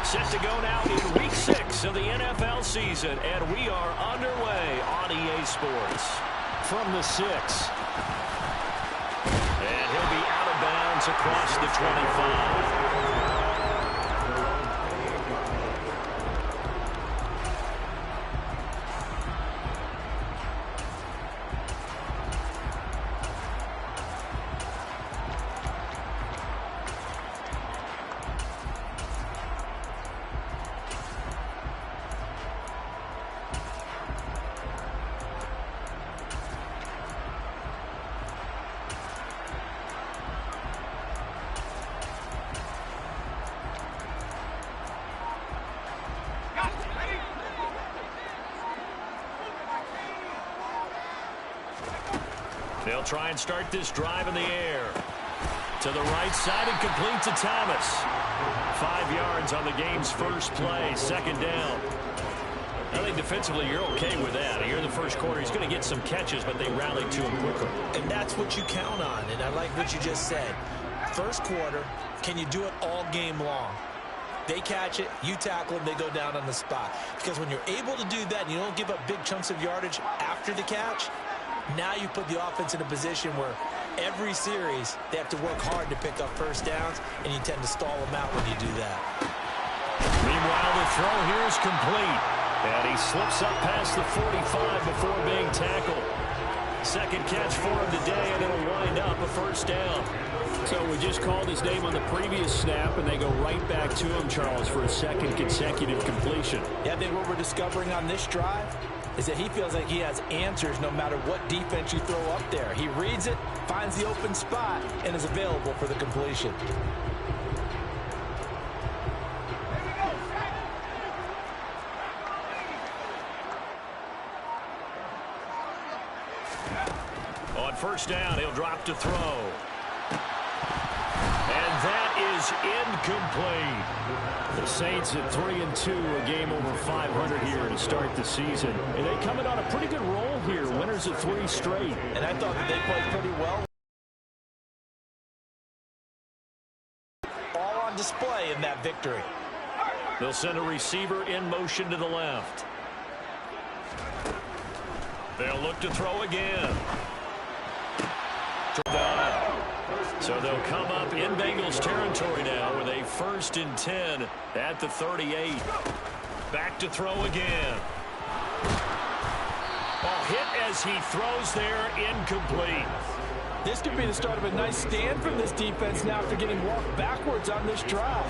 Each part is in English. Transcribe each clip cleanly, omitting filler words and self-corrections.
Set to go now in Week 6 of the NFL season, and we are underway on EA Sports. From the 6. And he'll be out of bounds across the 25. They'll try and start this drive in the air. To the right side and complete to Thomas. 5 yards on the game's first play, second down. I think defensively you're okay with that. Here in the first quarter, he's going to get some catches, but they rallied to him quicker. And that's what you count on, and I like what you just said. First quarter, can you do it all game long? They catch it, you tackle them, they go down on the spot. Because when you're able to do that and you don't give up big chunks of yardage after the catch, now you put the offense in a position where every series they have to work hard to pick up first downs, and you tend to stall them out when you do that. Meanwhile, the throw here is complete. And he slips up past the 45 before being tackled. Second catch for him today, and it'll wind up a first down. So we just called his name on the previous snap, and they go right back to him, Charles, for a second consecutive completion. Yeah, I think what we're discovering on this drive is that he feels like he has answers no matter what defense you throw up there. He reads it, finds the open spot, and is available for the completion. On first down, he'll drop to throw. And that is incomplete. The Saints at 3-2, a game over 500 here to start the season. And they coming on a pretty good roll here. Winners of 3 straight. And I thought that they played pretty well. All on display in that victory. They'll send a receiver in motion to the left. They'll look to throw again. So they'll come up in Bengals territory now with a 1st and 10 at the 38. Back to throw again. Ball hit as he throws there, incomplete. This could be the start of a nice stand from this defense now after getting walked backwards on this drive.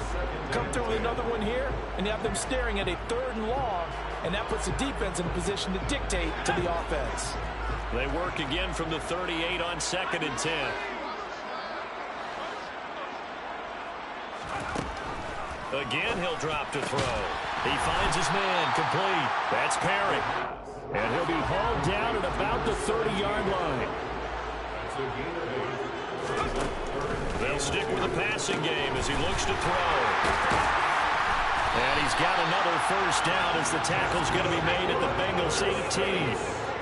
Come through with another one here, and you have them staring at a 3rd and long, and that puts the defense in a position to dictate to the offense. They work again from the 38 on 2nd and 10. Again, he'll drop to throw. He finds his man, complete. That's Perry. And he'll be hauled down at about the 30-yard line. They'll stick with the passing game as he looks to throw. And he's got another first down as the tackle's going to be made at the Bengals 18.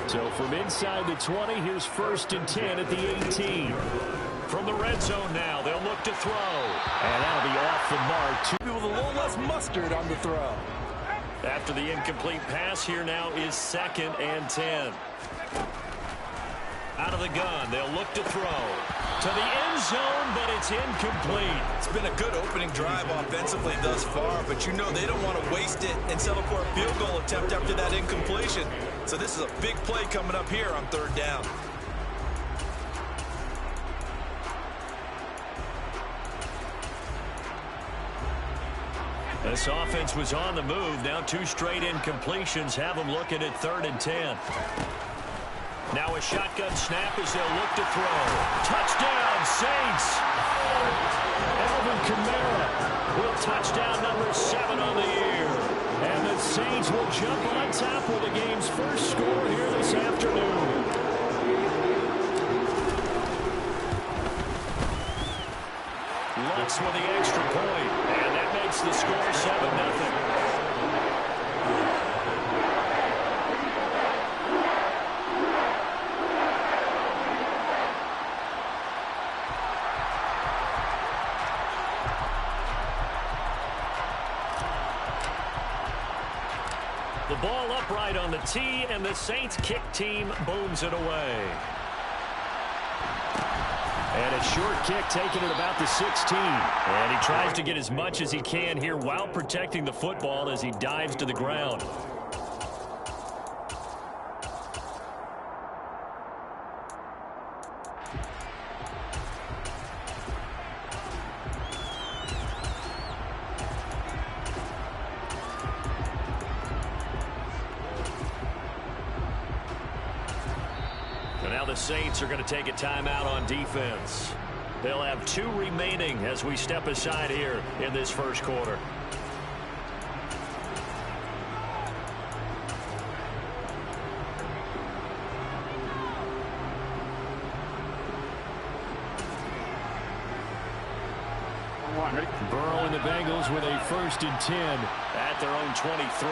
So from inside the 20, here's 1st and 10 at the 18. From the red zone now, they'll look to throw. And that'll be off the mark. With a little less mustard on the throw. After the incomplete pass, here now is 2nd and 10. Out of the gun, they'll look to throw. To the end zone, but it's incomplete. It's been a good opening drive offensively thus far, but you know they don't want to waste it and settle for a field goal attempt after that incompletion. So this is a big play coming up here on 3rd down. This offense was on the move. Now 2 straight incompletions have them looking at 3rd and 10. Now a shotgun snap as they'll look to throw. Touchdown, Saints! Alvin Kamara with touchdown number 7 on the year. And the Saints will jump on top with the game's first score here this afternoon. Lux with the extra point, and that makes the score 7-0. ball upright on the tee, and the Saints kick team booms it away. And a short kick taken at about the 16. And he tries to get as much as he can here while protecting the football as he dives to the ground. The Saints are going to take a timeout on defense. They'll have 2 remaining as we step aside here in this first quarter. Burrow and the Bengals with a 1st and 10 at their own 23.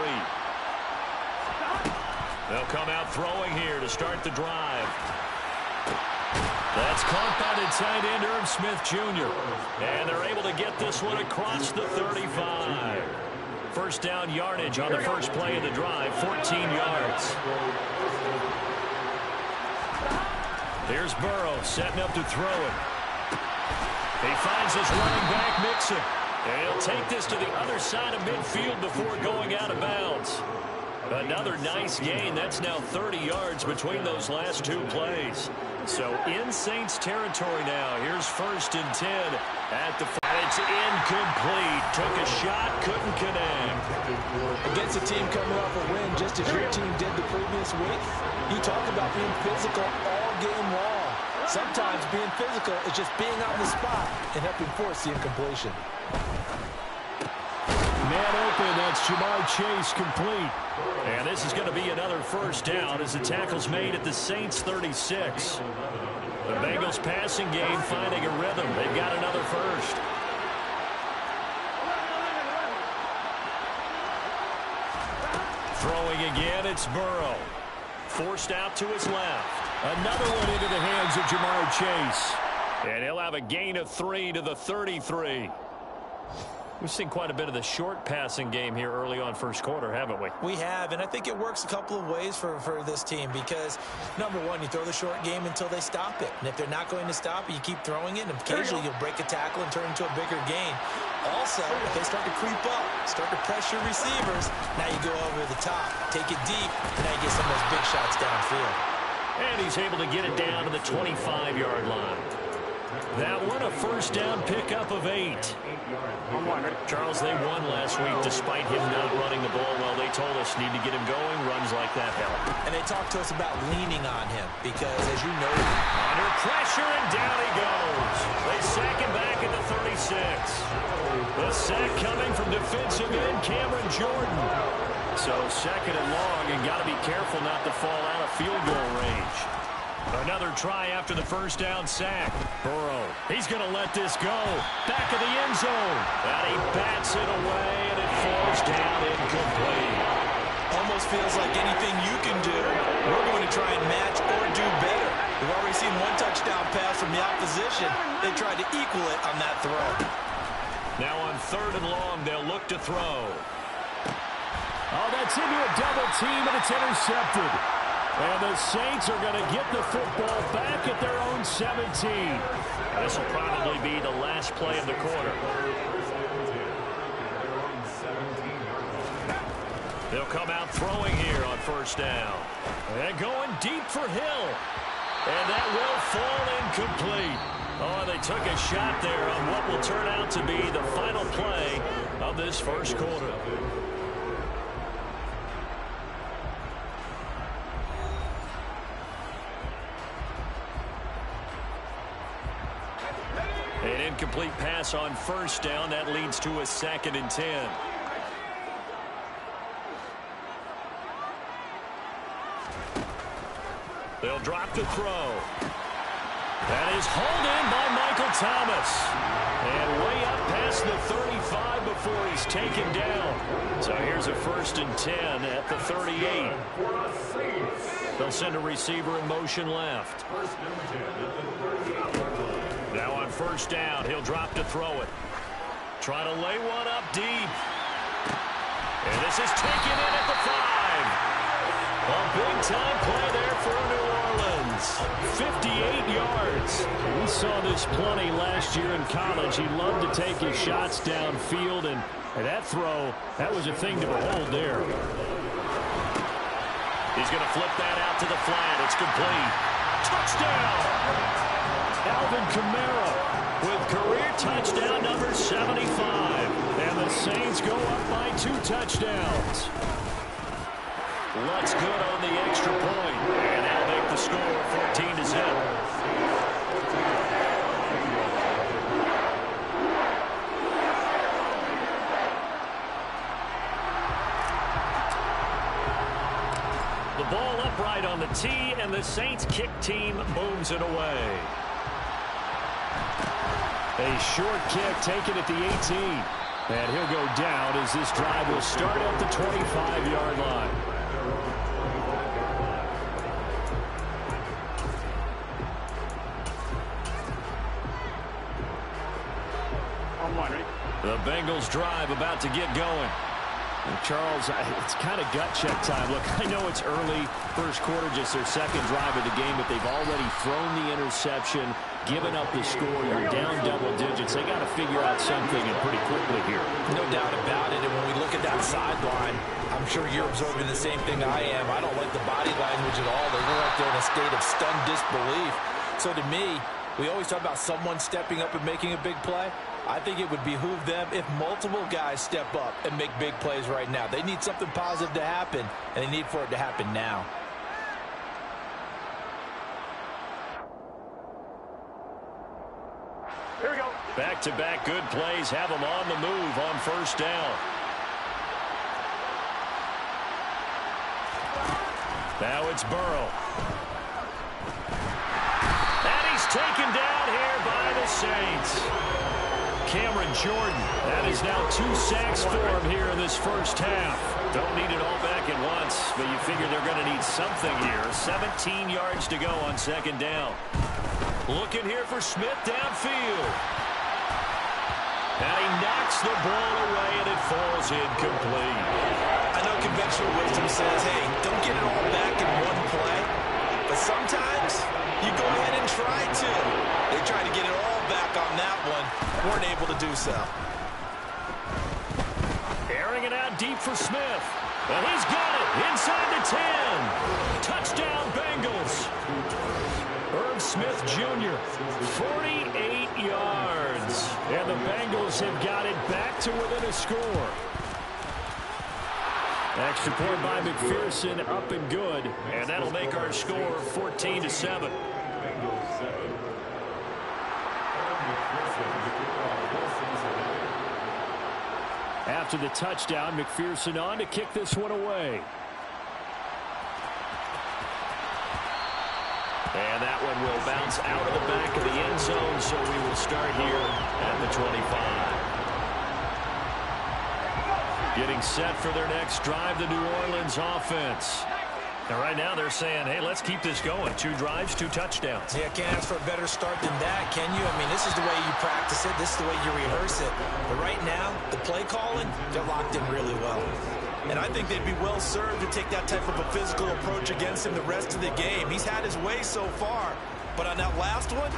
They'll come out throwing here to start the drive. That's caught by the tight end, Irv Smith Jr. And they're able to get this one across the 35. First down yardage on the first play of the drive, 14 yards. Here's Burrow setting up to throw it. He finds his running back Mixon. And he'll take this to the other side of midfield before going out of bounds. Another nice gain. That's now 30 yards between those last 2 plays. So in Saints territory now. Here's 1st and 10 at the. And it's incomplete. Took a shot, couldn't connect. Against a team coming off a win, just as your team did the previous week, you talk about being physical all game long. Sometimes being physical is just being on the spot and helping force the incompletion. Man open, that's Jamar Chase complete. And this is going to be another first down as the tackle's made at the Saints 36. The Bengals passing game finding a rhythm. They've got another first. Throwing again, it's Burrow. Forced out to his left. Another one into the hands of Jamar Chase. And he'll have a gain of 3 to the 33. We've seen quite a bit of the short passing game here early on first quarter, haven't we? We have, and I think it works a couple of ways for this team because, number one, you throw the short game until they stop it. And if they're not going to stop it, you keep throwing it, and occasionally you'll break a tackle and turn into a bigger gain. Also, if they start to creep up, start to pressure receivers, now you go over the top, take it deep, and now you get some of those big shots downfield. And he's able to get it down to the 25-yard line. That one a first down pickup of 8. Charles, they won last week despite him not running the ball well. They told us need to get him going. Runs like that help. And they talked to us about leaning on him because, as you know, under pressure and down he goes. They sack him back at the 36. The sack coming from defensive end Cameron Jordan. So 2nd and long, and got to be careful not to fall out of field goal range. Another try after the first down sack. Burrow, he's going to let this go. Back of the end zone. And he bats it away, and it falls down incomplete. Almost feels like anything you can do, we're going to try and match or do better. We've already seen 1 touchdown pass from the opposition. They tried to equal it on that throw. Now on 3rd and long, they'll look to throw. Oh, that's into a double team, and it's intercepted. And the Saints are going to get the football back at their own 17. This will probably be the last play of the quarter. They'll come out throwing here on first down. And going deep for Hill. And that will fall incomplete. Oh, they took a shot there on what will turn out to be the final play of this first quarter. An incomplete pass on first down. That leads to a 2nd and 10. They'll drop to throw. That is hauled in by Michael Thomas. And way up past the 35 before he's taken down. So here's a 1st and 10 at the 38. They'll send a receiver in motion left. Now on first down, he'll drop to throw it. Try to lay one up deep. And this is taken in at the 5. A big-time play there for New Orleans. 58 yards. We saw this plenty last year in college. He loved to take his shots downfield, and that throw, that was a thing to behold there. He's going to flip that out to the flat. It's complete. Touchdown! Alvin Kamara With career touchdown number 75. and the Saints go up by 2 touchdowns. Lutz good on the extra point. And that'll make the score 14-0. The ball upright on the tee, and the Saints kick team booms it away. A short kick taken at the 18. And he'll go down as this drive will start at the 25-yard line. The Bengals drive about to get going. And Charles, it's kind of gut check time. Look, I know it's early, first quarter, just their second drive of the game, but they've already thrown the interception, given up the score. You're down double digits. They got to figure out something, and pretty quickly here. No doubt about it. And when we look at that sideline, I'm sure you're observing the same thing I am. I don't like the body language at all. They look like they're in a state of stunned disbelief. So to me, we always talk about someone stepping up and making a big play. I think it would behoove them if multiple guys step up and make big plays right now. They need something positive to happen, and they need for it to happen now. Here we go. Back-to-back good plays have them on the move on first down. Now it's Burrow. And he's taken down here by the Saints. Cameron Jordan, that is now 2 sacks for him here in this first half. Don't need it all back at once, but you figure they're going to need something here. 17 yards to go on second down. Looking here for Smith downfield. And he knocks the ball away, and it falls incomplete. I know conventional wisdom says, hey, don't get it all back in one play. But sometimes you go ahead and try to. They tried to get it all back on that one. Weren't able to do so. Airing it out deep for Smith. And he's got it inside the 10. Touchdown, Bengals. Irv Smith Jr., 48 yards. And the Bengals have got it back to within a score. Extra point by McPherson, up and good. And that'll make our score 14-7. After the touchdown, McPherson on to kick this one away. And that one will bounce out of the back of the end zone, so we will start here at the 25. Getting set for their next drive, the New Orleans offense. And right now they're saying, hey, let's keep this going. 2 drives, 2 touchdowns. Yeah, can't ask for a better start than that, can you? I mean, this is the way you practice it. This is the way you rehearse it. But right now, the play calling, they're locked in really well. And I think they'd be well served to take that type of a physical approach against him the rest of the game. He's had his way so far. But on that last one,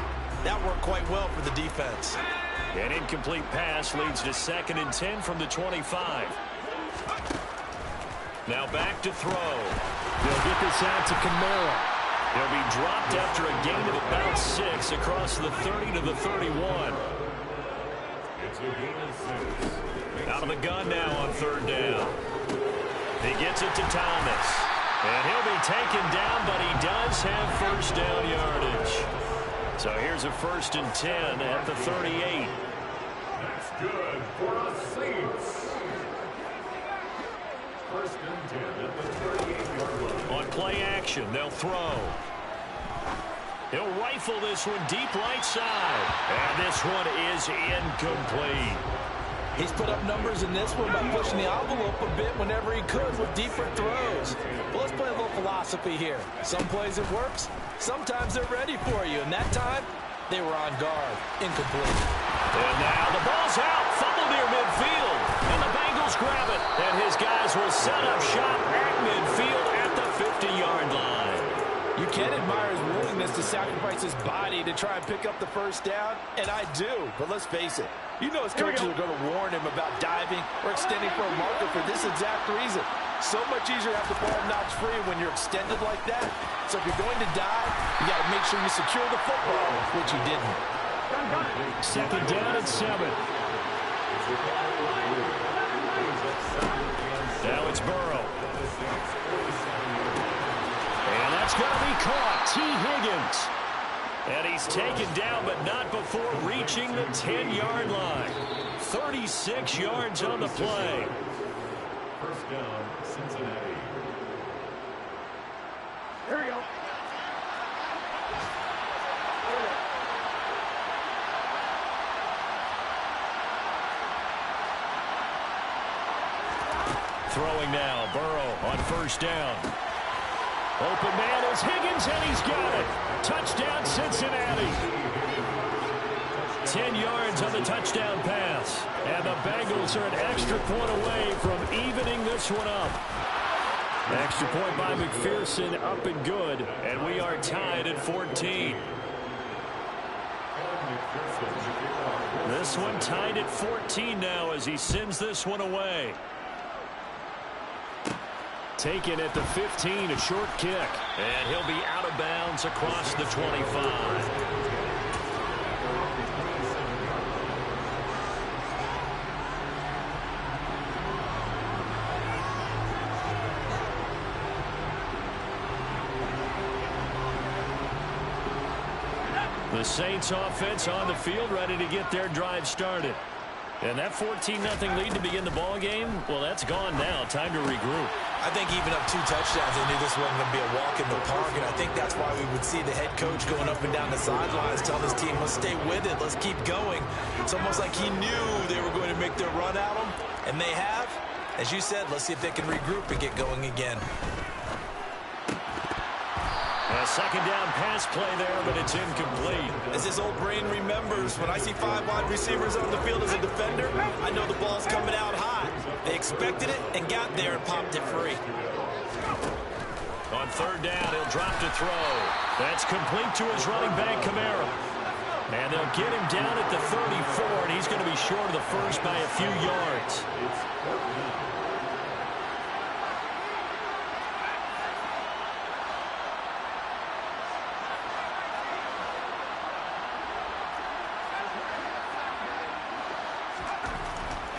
that worked quite well for the defense. An incomplete pass leads to 2nd and 10 from the 25. Now back to throw. They'll get this out to Kamara. He'll be dropped after a gain of about 6 across the 30 to the 31. Out of the gun now on 3rd down. He gets it to Thomas. And he'll be taken down, but he does have first down yardage. So here's a 1st and 10 at the 38. That's good for the Saints. 1st and 10 at the 38-yard line. On play action, they'll throw. He'll rifle this one deep right side. And this one is incomplete. He's put up numbers in this one by pushing the envelope a bit whenever he could with deeper throws. Well, let's play a little philosophy here. Some plays it works. Sometimes they're ready for you. And that time, they were on guard. Incomplete. And now the ball's out. Fumble near midfield. And the Bengals grab it. And his guys will set up shop at midfield at the can admire his willingness to sacrifice his body to try and pick up the first down, and I do. But let's face it, you know his coaches are going to warn him about diving or extending for a marker for this exact reason. So much easier to have the ball knocked free when you're extended like that. So if you're going to dive, you got to make sure you secure the football, which he didn't. Second down and 7. Now it's Burrow. And that's going to be caught. T. Higgins. And he's taken down, but not before reaching the 10-yard line. 36 yards on the play. First down, Cincinnati. Here we go. Throwing now, Burrow on first down. Open man is Higgins, and he's got it. Touchdown, Cincinnati. 10 yards on the touchdown pass. And the Bengals are an extra point away from evening this one up. Extra point by McPherson, up and good. And we are tied at 14. This one tied at 14 now as he sends this one away. Taken at the 15, a short kick. And he'll be out of bounds across the 25. The Saints offense on the field, ready to get their drive started. And that 14-0 lead to begin the ball game, well, that's gone now. Time to regroup. I think even up 2 touchdowns, they knew this wasn't going to be a walk in the park, and I think that's why we would see the head coach going up and down the sidelines telling his team, let's stay with it, let's keep going. It's almost like he knew they were going to make their run at him, and they have. As you said, let's see if they can regroup and get going again. A second down pass play there, but it's incomplete. As his old brain remembers, when I see 5 wide receivers on the field as a defender, I know the ball's coming out high. They expected it and got there and popped it free. On third down, he'll drop to throw. That's complete to his running back, Kamara. And they'll get him down at the 34, and he's going to be short of the first by a few yards.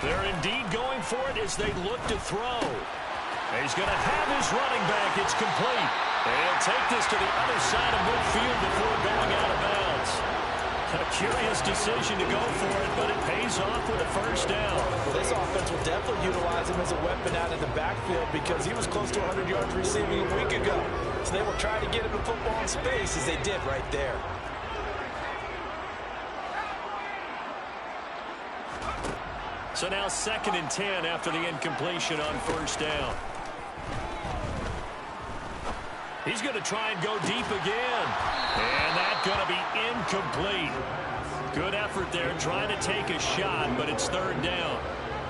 They're indeed going for it as they look to throw. He's going to have his running back. It's complete. And he'll take this to the other side of midfield before going out of bounds. A curious decision to go for it, but it pays off with a first down. Well, this offense will definitely utilize him as a weapon out in the backfield because he was close to 100 yards receiving a week ago. So they will try to get him the football in space as they did right there. So now 2nd and 10 after the incompletion on first down. He's going to try and go deep again. And that's going to be incomplete. Good effort there trying to take a shot, but it's 3rd down.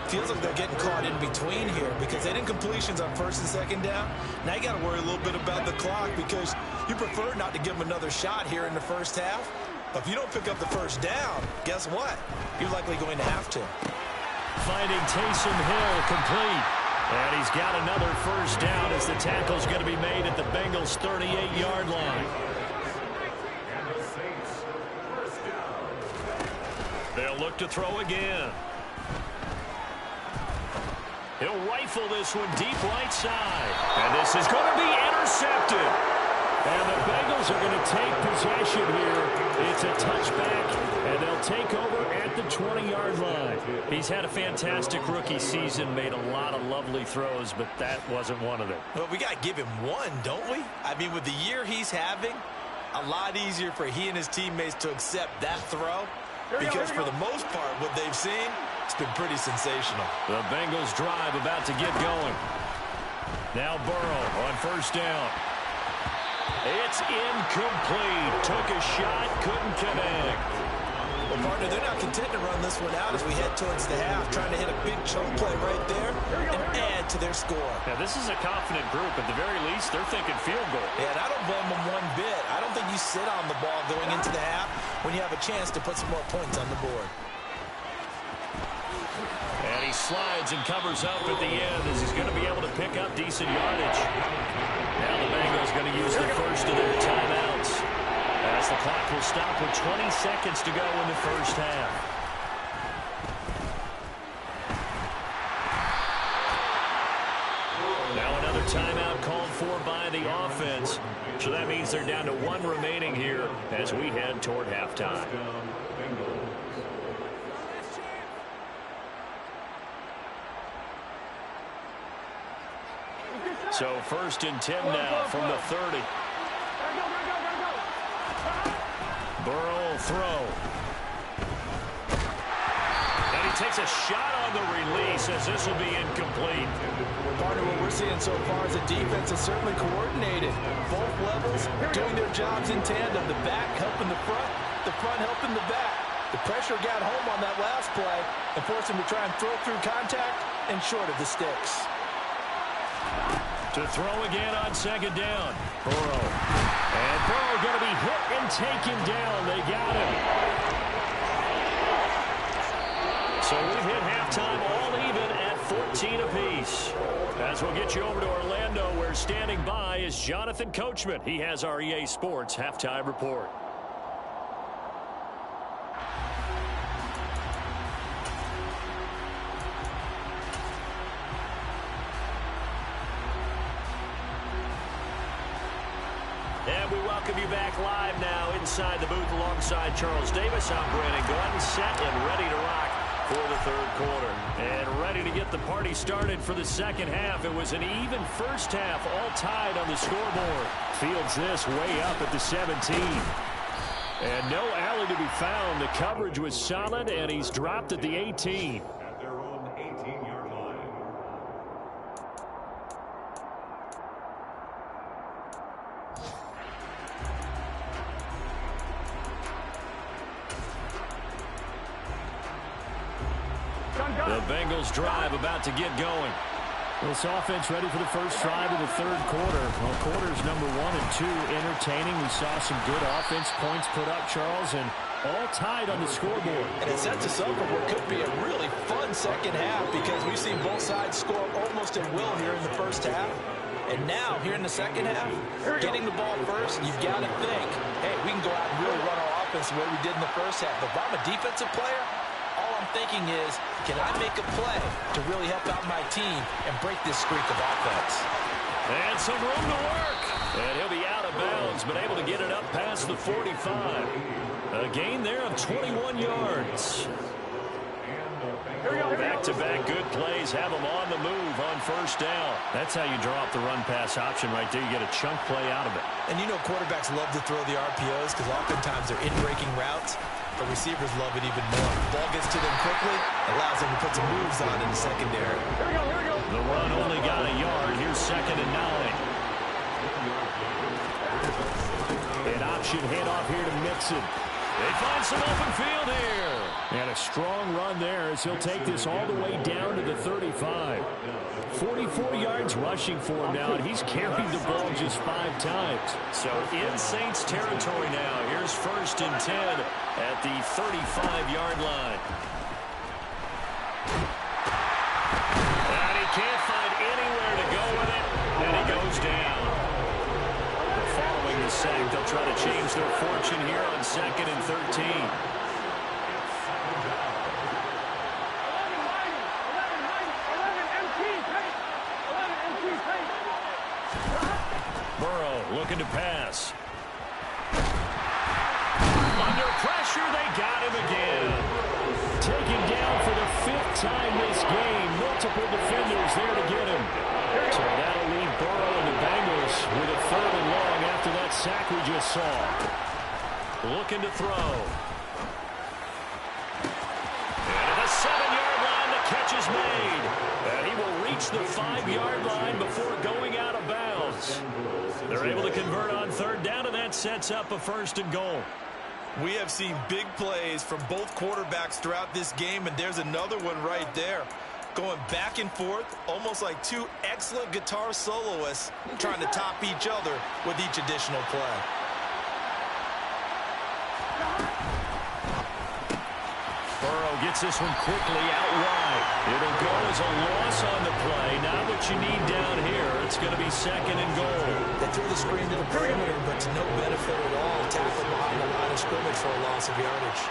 Feels like they're getting caught in between here because they did incompletions on 1st and 2nd down. Now you got to worry a little bit about the clock because you prefer not to give them another shot here in the first half. But if you don't pick up the first down, guess what? You're likely going to have to. Finding Taysom Hill complete. And he's got another first down as the tackle's going to be made at the Bengals' 38-yard line. They'll look to throw again. He'll rifle this one deep right side. And this is going to be intercepted. And the Bengals are going to take possession here. It's a touchback, and they'll take over at the 20-yard line. He's had a fantastic rookie season, made a lot of lovely throws, but that wasn't one of them. Well, we got to give him one, don't we? I mean, with the year he's having, a lot easier for he and his teammates to accept that throw because for the most part, what they've seen, it's been pretty sensational. The Bengals drive about to get going. Now Burrow on first down. It's incomplete. Took a shot, couldn't connect. Well, partner, they're not content to run this one out as we head towards the half, trying to hit a big chunk play right there and add to their score. Yeah, this is a confident group. At the very least, they're thinking field goal. Yeah, and I don't blame them one bit. I don't think you sit on the ball going into the half when you have a chance to put some more points on the board. And he slides and covers up at the end as he's going to be able to pick up decent yardage. Now the Bengals going to use the first of their timeouts, as the clock will stop with 20 seconds to go in the first half. Now another timeout called for by the offense. So that means they're down to one remaining here as we head toward halftime. So 1st and 10 now from the 30. Burrow will throw. And he takes a shot on the release as this will be incomplete. Part of what we're seeing so far is the defense is certainly coordinated. Both levels doing their jobs in tandem. The back helping the front helping the back. The pressure got home on that last play and forced him to try and throw through contact and short of the sticks. To throw again on 2nd down. Burrow. And Burrow going to be hit and taken down. They got him. So we've hit halftime all even at 14 apiece. As we'll get you over to Orlando, where standing by is Jonathan Coachman. He has our EA Sports halftime report. And we welcome you back live now inside the booth alongside Charles Davis. I'm Brandon Gordon, set and ready to rock for the 3rd quarter. And ready to get the party started for the 2nd half. It was an even first half, all tied on the scoreboard. Fields this way up at the 17. And no alley to be found. The coverage was solid, and he's dropped at the 18. At their own 18-yard line. The Bengals drive about to get going. This offense ready for the first drive of the 3rd quarter. Well, quarters number 1 and 2 entertaining. We saw some good offense points put up, Charles, and all tied on the scoreboard. And it sets us up for what could be a really fun 2nd half because we've seen both sides score almost at will here in the first half. And now, here in the 2nd half, getting the ball first, you've got to think, hey, we can go out and really run our offense the way we did in the first half. But if I'm a defensive player, all I'm thinking is, can I make a play to really help out my team and break this streak of offense? And some room to work. And he'll be out of bounds, but able to get it up past the 45. A gain there of 21 yards. Back-to-back good plays have them on the move on 1st down. That's how you draw up the run-pass option right there. You get a chunk play out of it. And you know quarterbacks love to throw the RPOs because oftentimes they're in-breaking routes. But receivers love it even more. Ball gets to them quickly, allows them to put some moves on in the secondary. The run only got a yard. Here's 2nd and 9. An option handoff here to Mixon. They find some open field here. And a strong run there as he'll take this all the way down to the 35. 44 yards rushing for him now, and he's carried the ball just 5 times. So in Saints territory now. Here's 1st and 10 at the 35-yard line. And he can't find anywhere to go with it, and he goes down. Following the sack, they'll try to change their fortune here on 2nd and 13. Burrow looking to pass. Under pressure, they got him again. Taken down for the 5th time this game. Multiple defenders there to get him. So that'll leave Burrow and the Bengals with a 3rd and long after that sack we just saw. Looking to throw. And at the 7-yard line, the catch is made. And he will reach the 5-yard line before going out of bounds. They're able to convert on 3rd down, and that sets up a 1st and goal. We have seen big plays from both quarterbacks throughout this game, and there's another one right there. Going back and forth, almost like two excellent guitar soloists trying to top each other with each additional play. Burrow gets this one quickly out wide. It'll go as a loss on the play. Not what you need down here. It's going to be 2nd and goal. They threw the screen to the perimeter, but to no benefit at all. Tackled behind the line of scrimmage for a loss of yardage.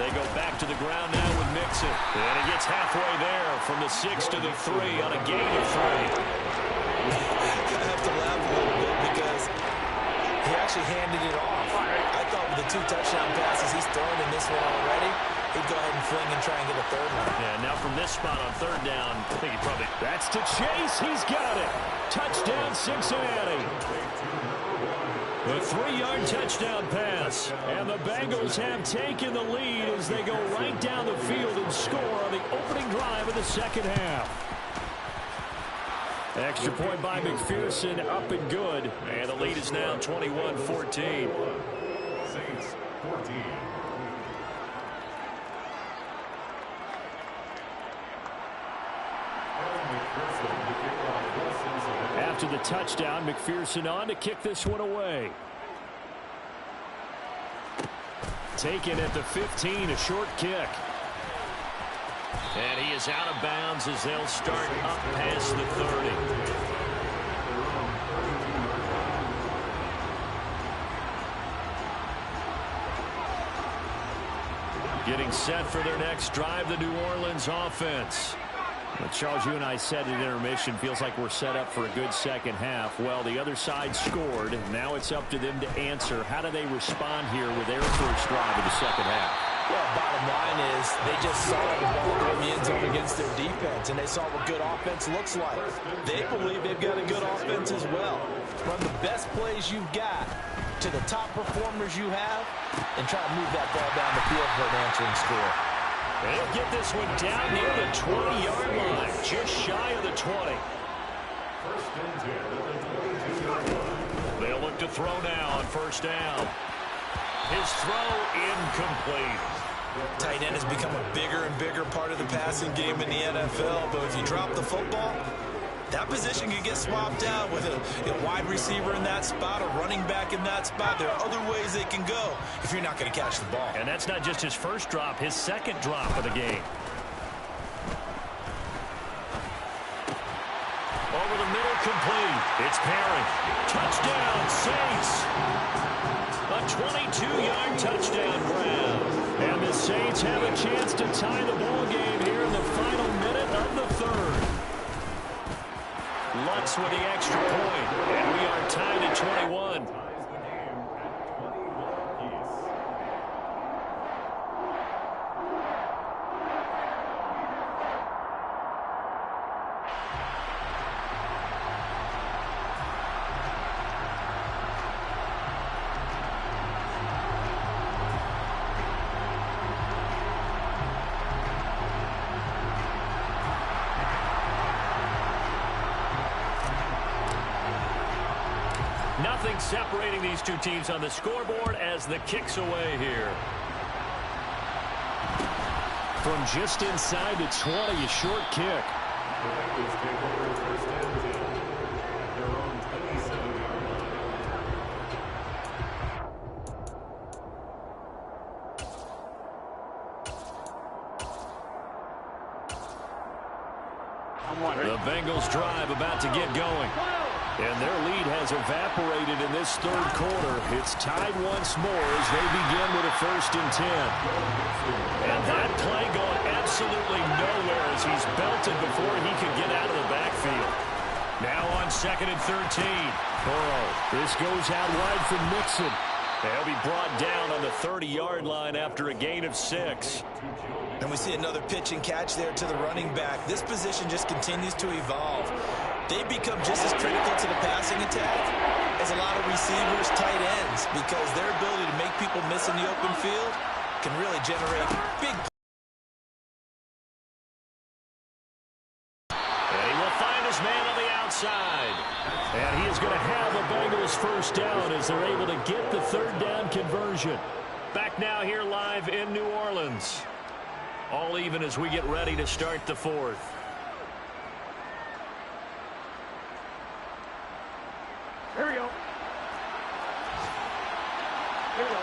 They go back to the ground now with Mixon. And he gets halfway there from the 6 to the 3 on a gain of 3. I have to laugh a little bit because he actually handed it off. I thought with the 2 touchdown passes he's thrown in this one already, he'd go ahead and fling and try and get a 3rd one. Yeah, now from this spot on 3rd down, I think he probably... That's to Chase. He's got it. Touchdown, Cincinnati. A 3-yard touchdown pass. And the Bengals have taken the lead as they go right down the field and score on the opening drive of the 2nd half. Extra point by McPherson, up and good. And the lead is now 21-14. Saints 14. After the touchdown, McPherson on to kick this one away. Taken at the 15, a short kick. And he is out of bounds as they'll start up past the 30. Getting set for their next drive, the New Orleans offense. Well, Charles, you and I said at intermission, feels like we're set up for a good 2nd half. Well, the other side scored. Now it's up to them to answer. How do they respond here with their first drive of the 2nd half? Well, bottom line is they just saw the ball go in the end zone against their defense, and they saw what good offense looks like. They believe they've got a good offense as well. Run the best plays you've got to the top performers you have, and try to move that ball down the field for an answering score. They'll get this one down near the 20-yard line, just shy of the 20. They'll look to throw now on 1st down. His throw incomplete. Tight end has become a bigger and bigger part of the passing game in the NFL, but if you drop the football, that position can get swapped out with a wide receiver in that spot, a running back in that spot. There are other ways they can go if you're not going to catch the ball. And that's not just his first drop, his 2nd drop of the game. Over the middle, complete. It's Perry. Touchdown, Saints. A 22-yard touchdown grab. And the Saints have a chance to tie the ball game here in the final minute of the 3rd. Lutz with the extra point, and we are tied at 21. Nothing separating these two teams on the scoreboard as the kick's away here. From just inside the 20, a short kick. The Bengals drive about to get going. And their lead has evaporated in this 3rd quarter. It's tied once more as they begin with a 1st and 10. And that play going absolutely nowhere as he's belted before he could get out of the backfield. Now on 2nd and 13. Burrow. This goes out wide from Mixon. They'll be brought down on the 30-yard line after a gain of 6. And we see another pitch and catch there to the running back. This position just continues to evolve. They become just as critical to the passing attack as a lot of receivers, tight ends, because their ability to make people miss in the open field can really generate big plays. And he will find his man on the outside. And he is going to have a Bengals 1st down as they're able to get the third down conversion. Back now here live in New Orleans. All even as we get ready to start the fourth. Here we go. Here we go.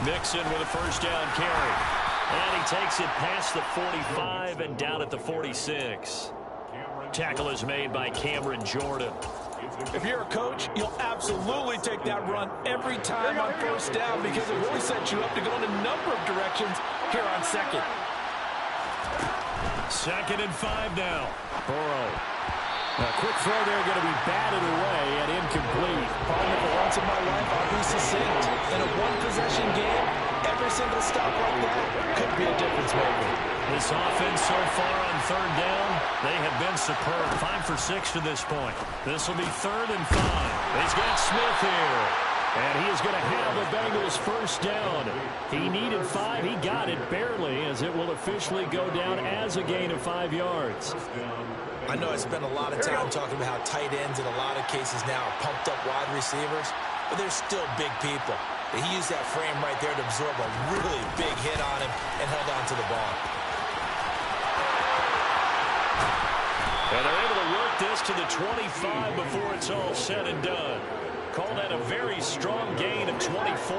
Mixon with a first down carry. And he takes it past the 45 and down at the 46. Tackle is made by Cameron Jordan. If you're a coach, you'll absolutely take that run every time on first down because it really sets you up to go in a number of directions here on second. 2nd and 5 now. Burrow. A quick throw there going to be batted away and incomplete. Partner, for once in my life, I'll be succinct. In a one-possession game, every single stop like that could be a difference maker. This offense so far on 3rd down, they have been superb. 5 for 6 to this point. This will be 3rd and 5. He's got Smith here. And he is going to have the Bengals first down. He needed 5. He got it barely as it will officially go down as a gain of 5 yards. I know I spent a lot of time talking about how tight ends in a lot of cases now are pumped up wide receivers, but they're still big people. He used that frame right there to absorb a really big hit on him and held on to the ball. And they're able to work this to the 25 before it's all said and done. Call that a very strong gain of 24.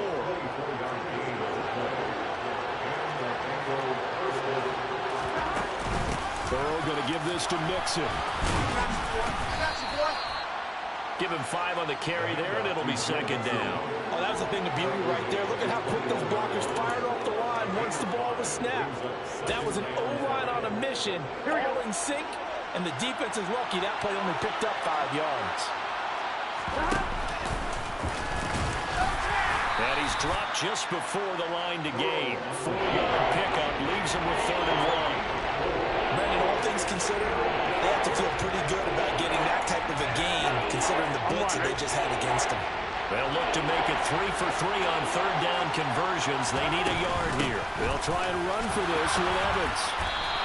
Burrow going to give this to Mixon. Give him 5 on the carry there, and it'll be 2nd down. Oh, that was a thing of beauty right there. Look at how quick those blockers fired off the line once the ball was snapped. That was an O-line on a mission, all in sync, and the defense is lucky that play only picked up 5 yards. And he's dropped just before the line to gain. 4-yard pickup leaves him with 3rd and 1. Brandon, all things considered, they have to feel pretty good about getting that type of a gain, considering the blitz that they just had against them. They'll look to make it 3 for 3 on 3rd down conversions. They need a yard here. They'll try and run for this with Evans.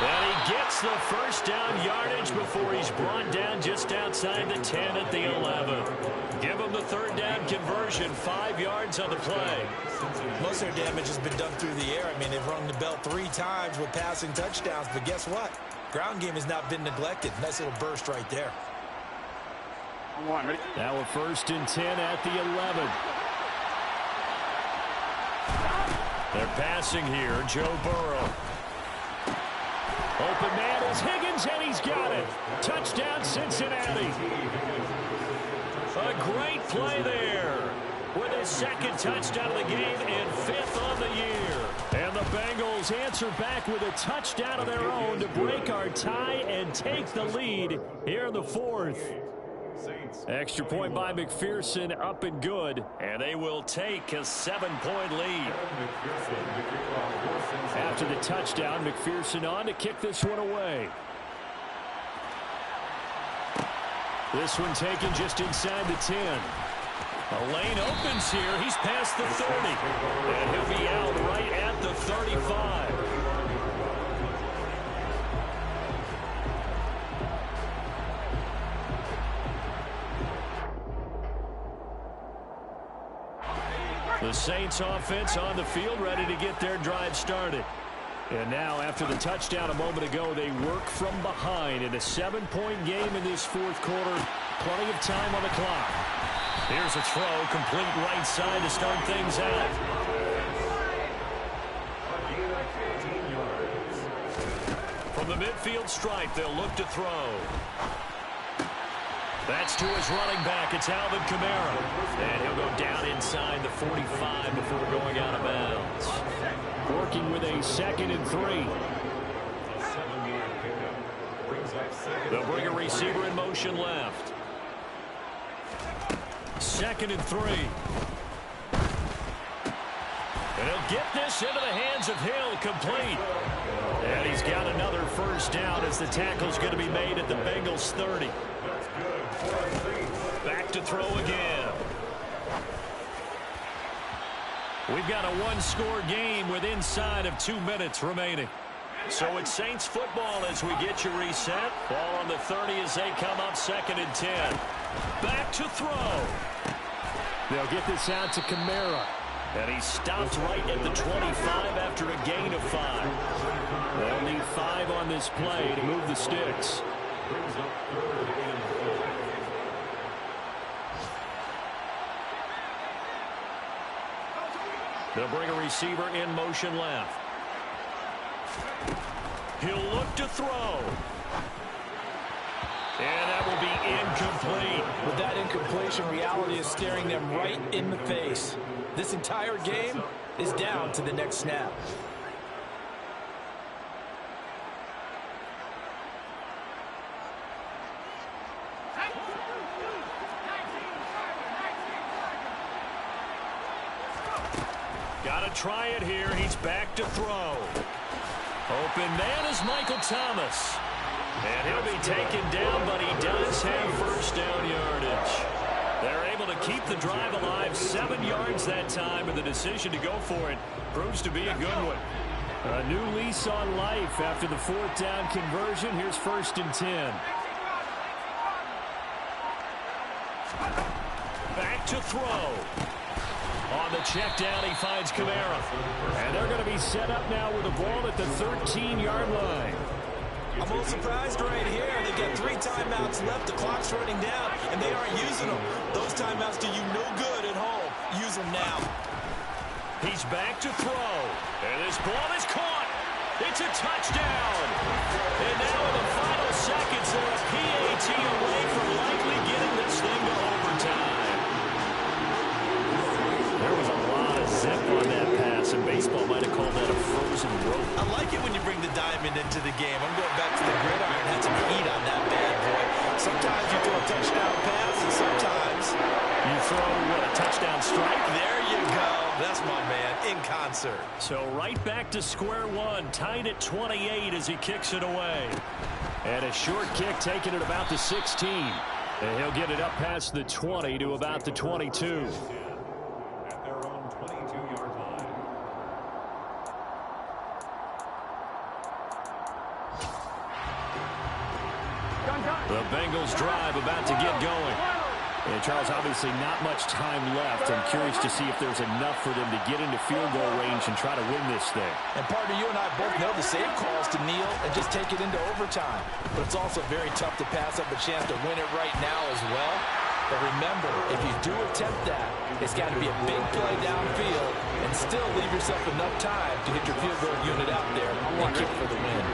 And he gets the first down yardage before he's brought down just outside the 10 at the 11. Give him the 3rd down conversion, 5 yards on the play. Most of their damage has been done through the air. I mean, they've rung the bell 3 times with passing touchdowns, but guess what? Ground game has not been neglected. Nice little burst right there. Now a 1st and 10 at the 11. They're passing here, Joe Burrow. Open man is Higgins, and he's got it. Touchdown, Cincinnati. A great play there with his 2nd touchdown of the game and 5th on the year. And the Bengals answer back with a touchdown of their own to break our tie and take the lead here in the 4th. Extra point by McPherson, up and good. And they will take a 7-point lead. After the touchdown, McPherson on to kick this one away. This one taken just inside the 10. A lane opens here. He's past the 30. And he'll be out right at the 35. The Saints offense on the field, ready to get their drive started. And now, after the touchdown a moment ago, they work from behind in a 7-point game in this 4th quarter. Plenty of time on the clock. Here's a throw, complete right side to start things out. From the midfield stripe, they'll look to throw. That's to his running back. It's Alvin Kamara. And he'll go down inside the 45 before going out of bounds. Working with a 2nd and 3. They'll bring a receiver in motion left. 2nd and 3. And he'll get this into the hands of Hill, complete. And he's got another first down as the tackle's going to be made at the Bengals 30. Back to throw again. We've got a one-score game with inside of 2 minutes remaining. So it's Saints football as we get you reset. Ball on the 30 as they come up 2nd and 10. Back to throw. They'll get this out to Kamara. And he stops right at the 25 after a gain of 5. They'll need 5 on this play to move the sticks. They'll bring a receiver in motion left. He'll look to throw. And that will be incomplete. With that incompletion, reality is staring them right in the face. This entire game is down to the next snap. Got to try it here. He's back to throw. Open man is Michael Thomas. And he'll be taken down, but he does have first down yardage. They're able to keep the drive alive, 7 yards that time, and the decision to go for it proves to be a good one. A new lease on life after the 4th down conversion. Here's 1st and 10. Back to throw. On the check down, he finds Kamara. And they're going to be set up now with the ball at the 13-yard line. I'm a little surprised right here. They've got 3 timeouts left. The clock's running down, and they aren't using them. Those timeouts do you no good at home. Use them now. He's back to throw. And this ball is caught. It's a touchdown. And now in the final seconds, they're a PAT away from likely getting this thing to overtime. There was a lot of zip on that pass, and baseball might have called that a frozen rope. I like it when you bring the diamond into the game. I'm going back to the gridiron. Had some heat on that bad boy. Sometimes you throw a touchdown pass, and sometimes you throw, what, a touchdown strike? There you go. That's my man, in concert. So right back to square one, tied at 28 as he kicks it away. And a short kick taken at about the 16. And he'll get it up past the 20 to about the 22. The Bengals drive about to get going. And Charles, obviously not much time left. I'm curious to see if there's enough for them to get into field goal range and try to win this thing. And partner, you and I both know the save calls to kneel and just take it into overtime. But it's also very tough to pass up a chance to win it right now as well. But remember, if you do attempt that, it's got to be a big play downfield and still leave yourself enough time to get your field goal unit out there and kick for the win.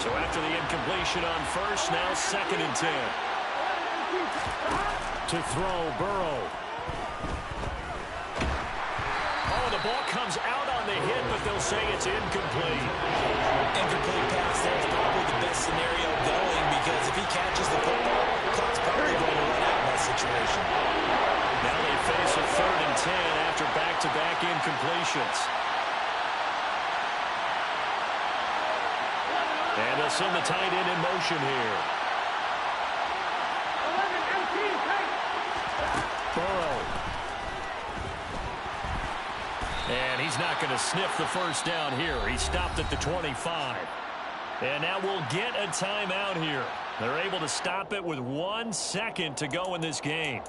So after the incompletion on first, now 2nd and 10. To throw, Burrow. Oh, the ball comes out on the hit, but they'll say it's incomplete. Incomplete pass there is probably the best scenario going because if he catches the football, the clock's probably going to run out in that situation. Now they face a 3rd and 10 after back-to-back incompletions. And they'll send the tight end in motion here. Burrow. And he's not going to sniff the first down here. He stopped at the 25. And now we'll get a timeout here. They're able to stop it with 1 second to go in this game.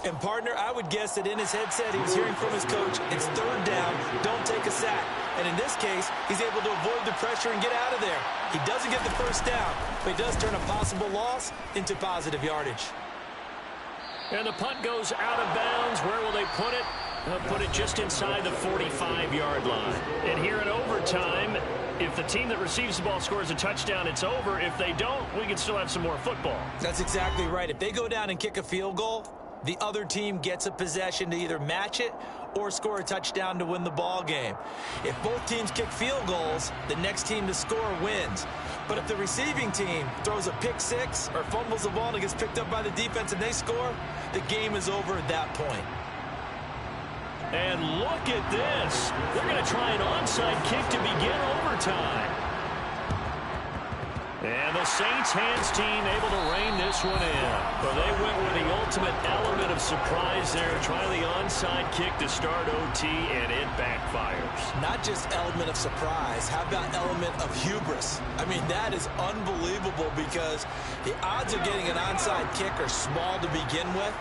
And partner, I would guess that in his headset he was hearing from his coach, it's 3rd down, don't take a sack. And in this case, he's able to avoid the pressure and get out of there. He doesn't get the first down, but he does turn a possible loss into positive yardage. And the punt goes out of bounds. Where will they put it? They'll put it just inside the 45-yard line. And here in overtime, if the team that receives the ball scores a touchdown, it's over. If they don't, we can still have some more football. That's exactly right. If they go down and kick a field goal, the other team gets a possession to either match it or score a touchdown to win the ball game. If both teams kick field goals, the next team to score wins. But if the receiving team throws a pick six or fumbles the ball and it gets picked up by the defense and they score, the game is over at that point. And look at this. They're going to try an onside kick to begin overtime. And the Saints hands team able to rein this one in. But they went with the ultimate element of surprise there. Try the onside kick to start OT, and it backfires. Not just element of surprise. How about element of hubris? I mean, that is unbelievable because the odds of getting an onside kick are small to begin with.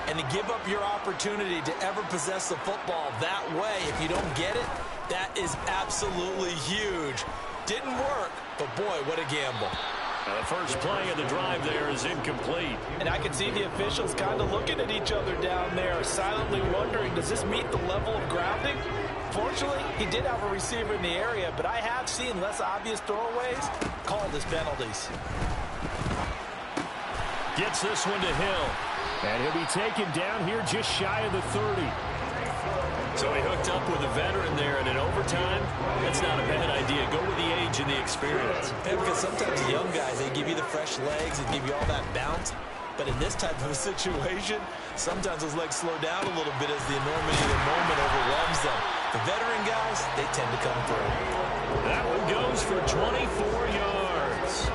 And to give up your opportunity to ever possess the football that way, if you don't get it, that is absolutely huge. Didn't work, but boy, what a gamble. Now the first play of the drive there is incomplete. And I can see the officials kind of looking at each other down there, silently wondering, does this meet the level of grounding? Fortunately, he did have a receiver in the area, but I have seen less obvious throwaways called as penalties. Gets this one to Hill. And he'll be taken down here just shy of the 30. So he hooked up with a veteran there, and in overtime, that's not a bad idea. Go with the age and the experience. Yeah, because sometimes the young guys, they give you the fresh legs and give you all that bounce. But in this type of a situation, sometimes those legs slow down a little bit as the enormity of the moment overwhelms them. The veteran guys, they tend to come through. That one goes for 24 yards.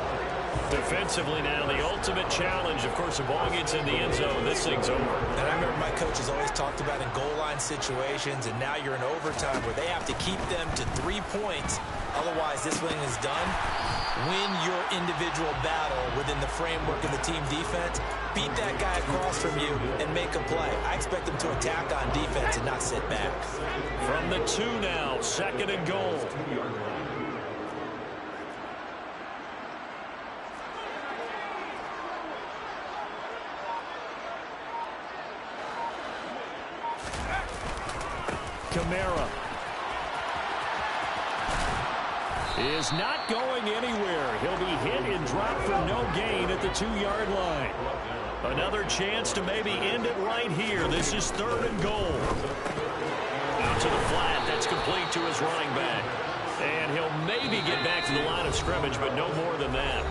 Defensively now, the ultimate challenge. Of course, the ball gets in the end zone. This thing's over. And I remember my coaches always talked about in goal line situations, and now you're in overtime where they have to keep them to 3 points. Otherwise, this thing is done. Win your individual battle within the framework of the team defense. Beat that guy across from you and make a play. I expect them to attack on defense and not sit back. From the 2 now, 2nd and goal. Kamara is not going anywhere. He'll be hit and dropped for no gain at the 2-yard line. Another chance to maybe end it right here. This is 3rd and goal. Out to the flat. That's complete to his running back. And he'll maybe get back to the line of scrimmage, but no more than that.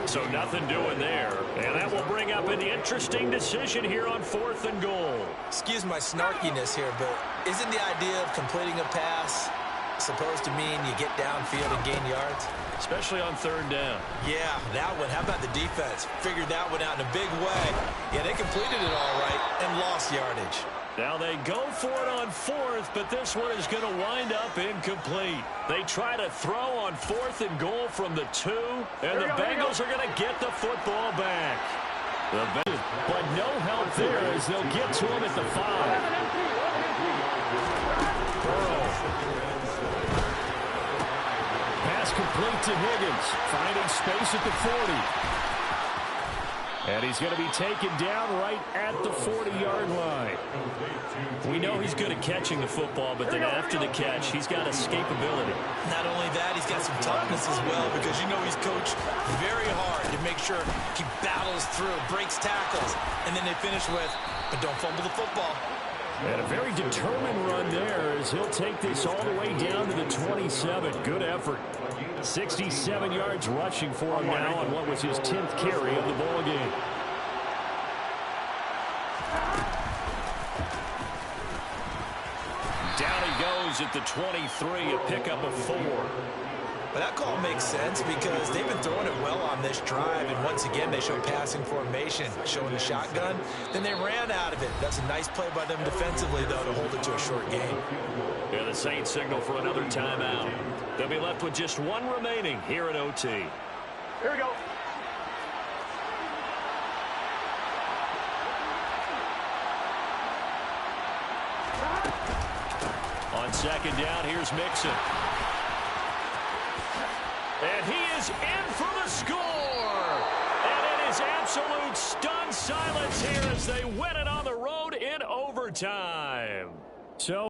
So nothing doing there. And that will bring up an interesting decision here on 4th and goal. Excuse my snarkiness here, but isn't the idea of completing a pass supposed to mean you get downfield and gain yards? Especially on 3rd down. Yeah, that one. How about the defense? Figured that one out in a big way. Yeah, they completed it all right and lost yardage. Now they go for it on 4th, but this one is going to wind up incomplete. They try to throw on 4th and goal from the 2, and the Bengals are going to get the football back. But no help there as they'll get to him at the 5. Burrow. Pass complete to Higgins, finding space at the 40. And he's going to be taken down right at the 40-yard line. We know he's good at catching the football, but then after the catch, he's got escapability. Not only that, he's got some toughness as well because you know he's coached very hard to make sure he battles through, breaks tackles, and then they finish with, but don't fumble the football. And a very determined run there as he'll take this all the way down to the 27. Good effort. 67 yards rushing for him now on what was his 10th carry of the ball game. Down he goes at the 23, a pickup of 4. But that call makes sense because they've been throwing it well on this drive, and once again they show passing formation, showing the shotgun. Then they ran out of it. That's a nice play by them defensively, though, to hold it to a short game. Yeah, the Saints signal for another timeout. They'll be left with just 1 remaining here at OT. Here we go. On 2nd down, here's Mixon. And he is in for the score. And it is absolute stunned silence here as they win it on the road in overtime. So